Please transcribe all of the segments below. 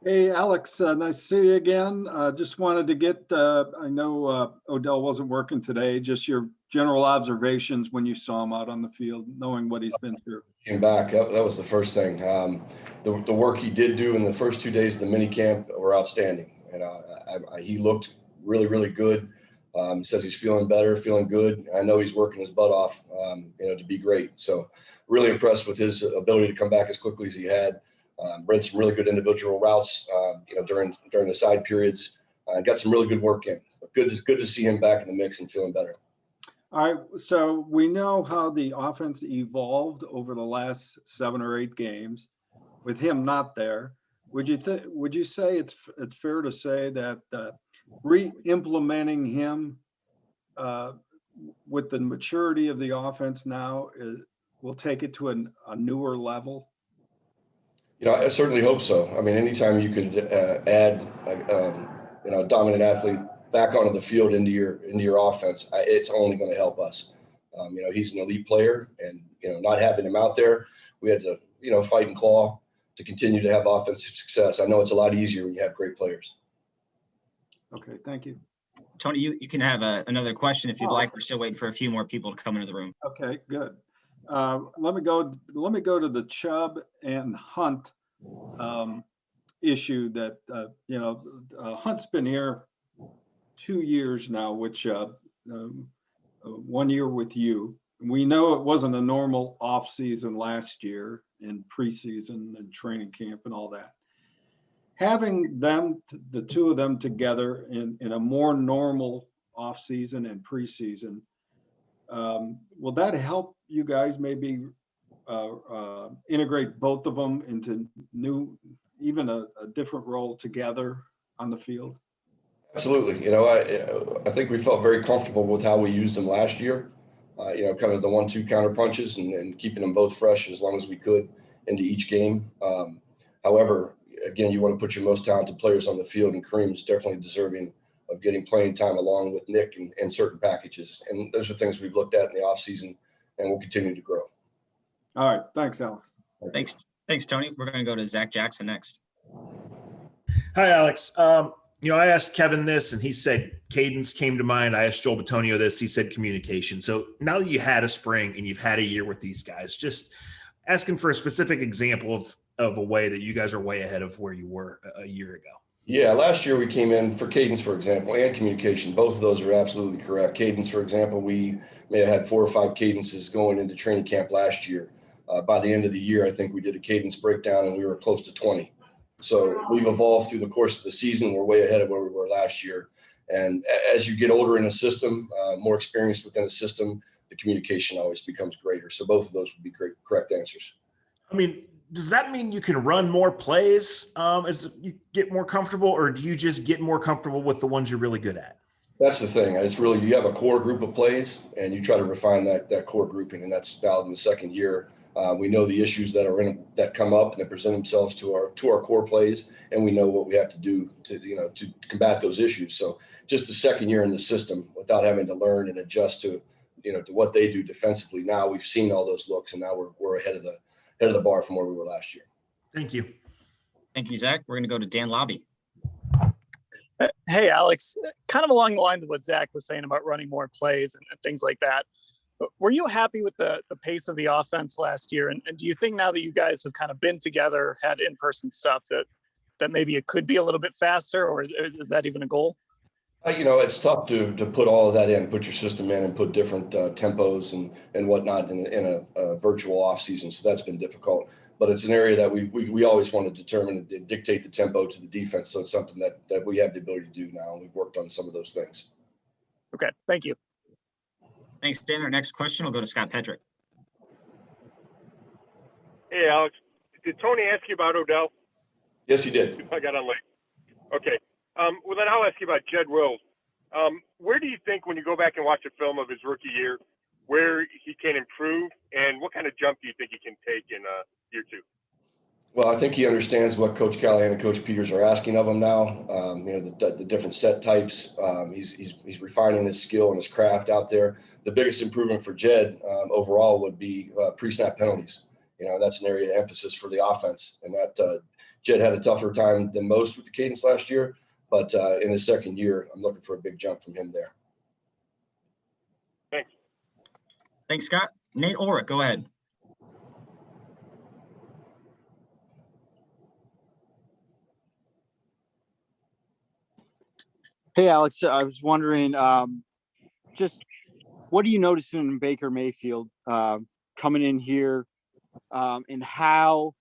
Hey, Alex, nice to see you again. Just wanted to get, I know Odell wasn't working today, just your general observations when you saw him out on the field, knowing what he's been through. Came back. That was the first thing. The work he did do in the first 2 days of the minicamp were outstanding. And he looked really, really good. Says he's feeling better, feeling good. I know he's working his butt off, to be great. So really impressed with his ability to come back as quickly as he had. Ran some really good individual routes, during the side periods. Got some really good work in. But good to see him back in the mix and feeling better. All right, so we know how the offense evolved over the last 7 or 8 games with him not there. Would you say it's fair to say that re-implementing him with the maturity of the offense now will take it to a newer level? I certainly hope so. I mean, anytime you could add, a dominant athlete back onto the field into your offense, it's only going to help us. He's an elite player, and not having him out there, we had to fight and claw to continue to have offensive success. I know it's a lot easier when you have great players. Okay, thank you. Tony, you can have another question if you'd like. We're still waiting for a few more people to come into the room. Okay, good. Let me go to the Chubb and Hunt issue that Hunt's been here 2 years now, which 1 year with you. We know it wasn't a normal off season last year in preseason and training camp and all that. Having them, the two of them together in a more normal off season and preseason, will that help you guys maybe integrate both of them into even a different role together on the field? Absolutely. I think we felt very comfortable with how we used them last year. Kind of the 1-2 counter punches and keeping them both fresh as long as we could into each game. However, again, you want to put your most talented players on the field, and Kareem's definitely deserving of getting playing time along with Nick and certain packages. And those are things we've looked at in the offseason and will continue to grow. All right. Thanks, Alex. Thanks, Tony. We're going to go to Zach Jackson next. Hi, Alex. I asked Kevin this, and he said cadence came to mind. I asked Joel Batonio this. He said communication. So now that you had a spring and you've had a year with these guys, just asking for a specific example of a way that you guys are way ahead of where you were a year ago. Yeah, last year we came in for cadence, for example, and communication. Both of those are absolutely correct. Cadence, for example, we may have had 4 or 5 cadences going into training camp last year. By the end of the year, I think we did a cadence breakdown and we were close to 20. So we've evolved through the course of the season. We're way ahead of where we were last year. And as you get older in a system, more experienced within a system, the communication always becomes greater. So both of those would be correct answers. I mean, does that mean you can run more plays as you get more comfortable, or do you just get more comfortable with the ones you're really good at? That's the thing. It's really, you have a core group of plays and you try to refine that core grouping, and that's valid in the second year. We know the issues that come up and that present themselves to our core plays, and we know what we have to do to combat those issues. So just the second year in the system, without having to learn and adjust to what they do defensively. Now we've seen all those looks, and now we're ahead of the bar from where we were last year. Thank you. Thank you, Zach. We're going to go to Dan Lobby. Hey, Alex, kind of along the lines of what Zach was saying about running more plays and things like that. Were you happy with the pace of the offense last year? And do you think now that you guys have kind of been together, had in-person stuff, that maybe it could be a little bit faster, or is that even a goal? It's tough to put all of that in, put your system in and put different tempos and whatnot in a virtual off season. So that's been difficult, but it's an area that we always want to determine and dictate the tempo to the defense. So it's something that we have the ability to do now. And we've worked on some of those things. Okay. Thank you. Thanks, Dan. Our next question will go to Scott Pedrick. Hey, Alex. Did Tony ask you about Odell? Yes, he did. I got on late. Okay. Well, then I'll ask you about Jed Wills. Where do you think, when you go back and watch a film of his rookie year, where he can improve, and what kind of jump do you think he can take in year 2? Well, I think he understands what Coach Callahan and Coach Peters are asking of him now. The different set types. He's refining his skill and his craft out there. The biggest improvement for Jed overall would be pre-snap penalties. That's an area of emphasis for the offense, and that Jed had a tougher time than most with the cadence last year, but in his second year, I'm looking for a big jump from him there. Thanks. Thanks, Scott. Nate Ulrich, go ahead. Hey, Alex, I was wondering, just what are you noticing in Baker Mayfield coming in here, and how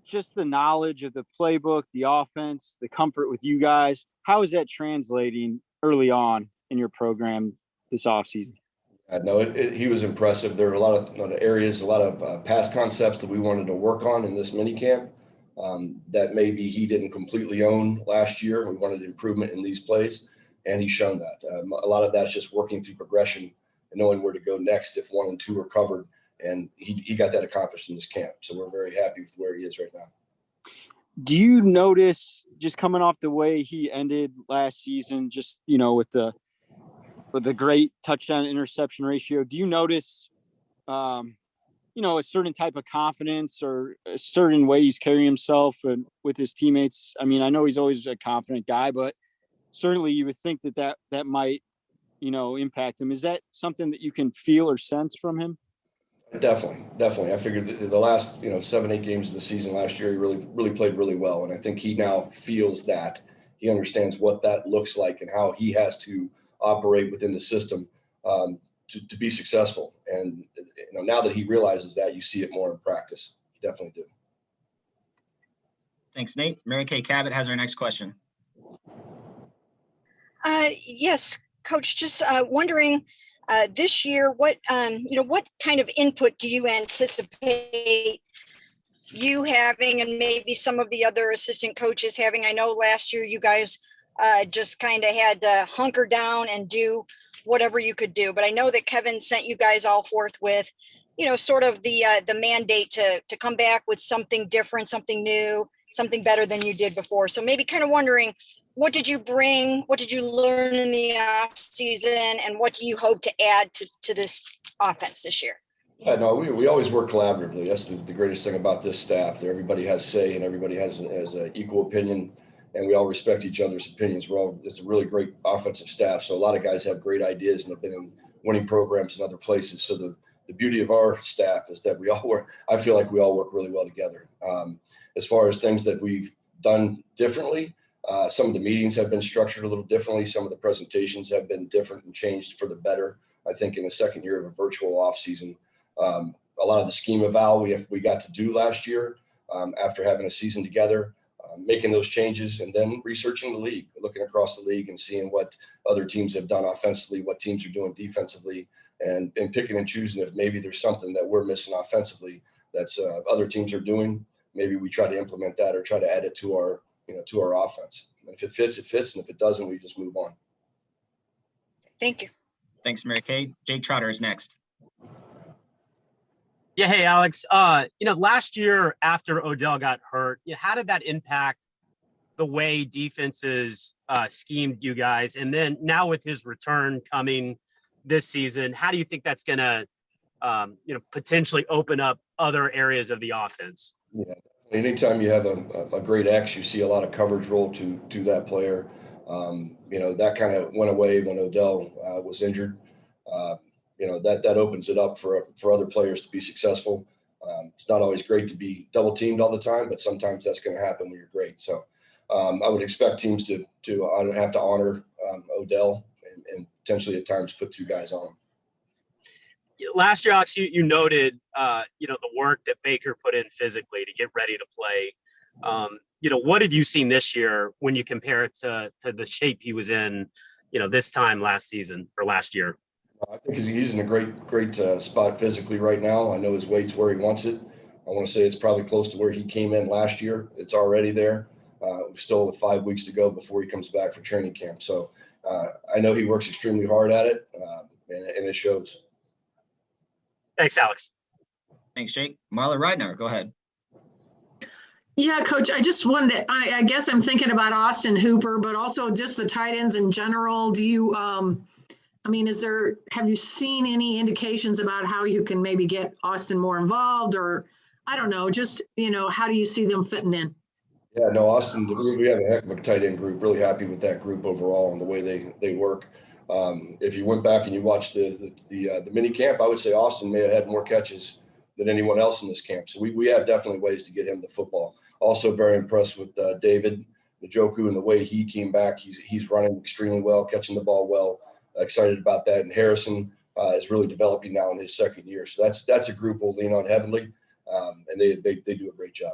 just the knowledge of the playbook, the offense, the comfort with you guys, how is that translating early on in your program this offseason? No, he was impressive. There were a lot of areas, a lot of pass concepts that we wanted to work on in this mini camp that maybe he didn't completely own last year. We wanted improvement in these plays, and he's shown that. A lot of that's just working through progression and knowing where to go next if 1 and 2 are covered, and he got that accomplished in this camp. So we're very happy with where he is right now. Do you notice, just coming off the way he ended last season, just, you know, with the great touchdown interception ratio, do you notice, you know, a certain type of confidence or a certain way he's carrying himself and with his teammates? I mean, I know he's always a confident guy, but certainly you would think that might, you know, impact him. Is that something that you can feel or sense from him? Definitely. I figured the last 7-8 games of the season last year, he really played really well, and I think he now feels that he understands what that looks like and how he has to operate within the system to be successful. And now that he realizes that, you see it more in practice. You definitely do. Thanks, Nate. Mary Kay Cabot has our next question. Yes, Coach. Just wondering. This year, what kind of input do you anticipate you having, and maybe some of the other assistant coaches having? I know last year you guys just kind of had to hunker down and do whatever you could do, but I know that Kevin sent you guys all forth with, sort of the mandate to come back with something different, something new, something better than you did before. So maybe kind of wondering, what did you bring? What did you learn in the off season, and what do you hope to add to this offense this year? No, we always work collaboratively. That's the greatest thing about this staff. Everybody has say and everybody has an equal opinion, and we all respect each other's opinions. It's a really great offensive staff. So a lot of guys have great ideas and have been in winning programs in other places. So the beauty of our staff is that I feel like we all work really well together. As far as things that we've done differently, some of the meetings have been structured a little differently. Some of the presentations have been different and changed for the better. I think in the second year of a virtual off season, a lot of the scheme eval we got to do last year after having a season together, making those changes, and then researching the league, looking across the league and seeing what other teams have done offensively, what teams are doing defensively, and picking and choosing if maybe there's something that we're missing offensively that's other teams are doing. Maybe we try to implement that or try to add it to our offense. And if it fits, it fits. And if it doesn't, we just move on. Thank you. Thanks, Mary Kay. Jake Trotter is next. Yeah. Hey, Alex, last year after Odell got hurt, how did that impact the way defenses schemed you guys? And then now with his return coming this season, how do you think that's going to, potentially open up other areas of the offense? Yeah. Anytime you have a great X, you see a lot of coverage roll to that player. That kind of went away when Odell was injured. That opens it up for other players to be successful. It's not always great to be double teamed all the time, but sometimes that's going to happen when you're great. So I would expect teams to have to honor Odell and potentially at times put 2 guys on him. Last year, Alex, you noted, the work that Baker put in physically to get ready to play. What have you seen this year when you compare it to the shape he was in, this time last season or last year? I think he's in a great spot physically right now. I know his weight's where he wants it. I want to say it's probably close to where he came in last year. It's already there. Still with 5 weeks to go before he comes back for training camp. So I know he works extremely hard at it, and it shows. Thanks, Alex. Thanks, Jake. Marla Ridner, go ahead. Yeah, Coach, I just wanted to, I guess I'm thinking about Austin Hooper, but also just the tight ends in general. Do you, have you seen any indications about how you can maybe get Austin more involved, or I don't know, just, how do you see them fitting in? Yeah, no, Austin, we have a heck of a tight end group. Really happy with that group overall and the way they work. If you went back and you watched the mini camp, I would say Austin may have had more catches than anyone else in this camp. So we have definitely ways to get him the football. Also very impressed with David Njoku and the way he came back. He's running extremely well, catching the ball well. Excited about that. And Harrison is really developing now in his second year. So that's a group we'll lean on heavily, and they do a great job.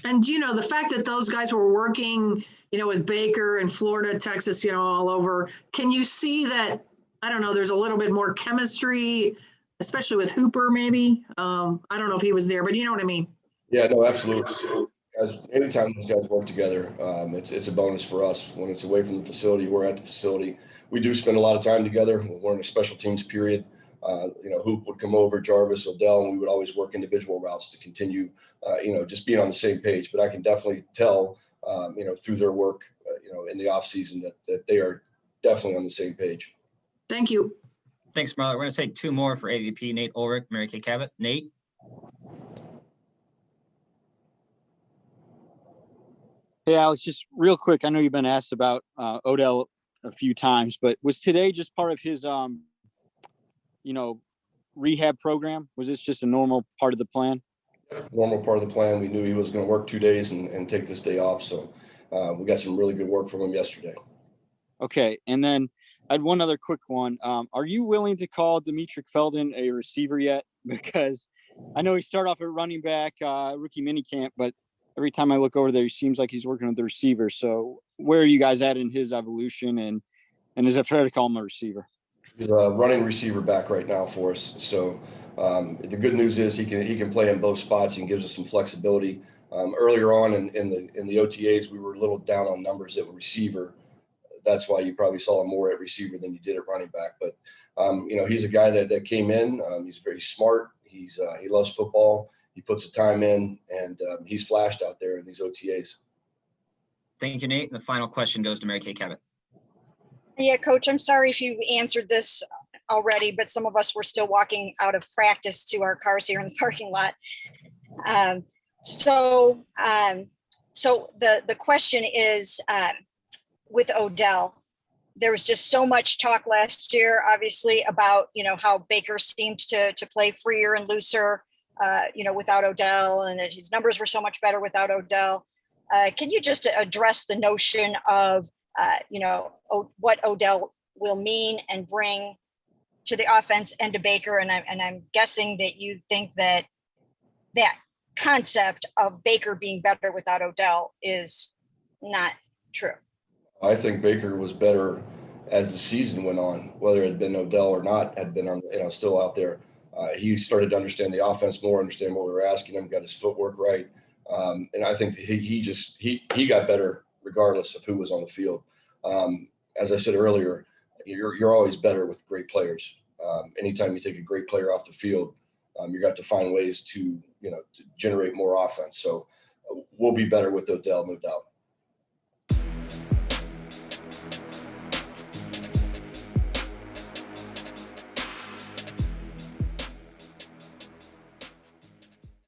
And the fact that those guys were working, with Baker and Florida, Texas, all over, can you see that, I don't know, there's a little bit more chemistry, especially with Hooper maybe? I don't know if he was there, but you know what I mean? Yeah, no, absolutely. As anytime these guys work together, it's a bonus for us. When it's away from the facility, we're at the facility. We do spend a lot of time together. We're in a special teams period. Hoop would come over, Jarvis, Odell, and we would always work individual routes to continue, just being on the same page. But I can definitely tell, through their work, in the off season that they are definitely on the same page. Thank you. Thanks, Marla. We're going to take two more for AVP, Nate Ulrich, Mary Kay Cabot. Nate? Hey, Alex, just real quick. I know you've been asked about Odell a few times, but was today just part of his, rehab program? Was this just a normal part of the plan? Normal part of the plan. We knew he was going to work 2 days and take this day off. So we got some really good work from him yesterday. Okay. And then I had one other quick one. Are you willing to call Demetric Felton a receiver yet? Because I know he started off at running back, rookie minicamp, but every time I look over there, he seems like he's working with the receiver. So where are you guys at in his evolution? And is it fair to call him a receiver? He's a running receiver back right now for us. So the good news is he can play in both spots and gives us some flexibility. Earlier on in the OTAs, we were a little down on numbers at receiver. That's why you probably saw him more at receiver than you did at running back. But he's a guy that came in. He's very smart. He loves football. He puts the time in, and he's flashed out there in these OTAs. Thank you, Nate. The final question goes to Mary Kay Cabot. Yeah, Coach, I'm sorry if you answered this already, but some of us were still walking out of practice to our cars here in the parking lot. So the question is, with Odell, there was just so much talk last year, obviously, about, how Baker seemed to play freer and looser, without Odell, and that his numbers were so much better without Odell. Can you just address the notion of, what Odell will mean and bring to the offense and to Baker? And I'm guessing that you think that concept of Baker being better without Odell is not true. I think Baker was better as the season went on, whether it had been Odell or not, had been on, still out there. He started to understand the offense more, understand what we were asking him, got his footwork right. And I think he got better regardless of who was on the field. As I said earlier, you're always better with great players. Anytime you take a great player off the field, you got to find ways to generate more offense. So we'll be better with Odell, no doubt.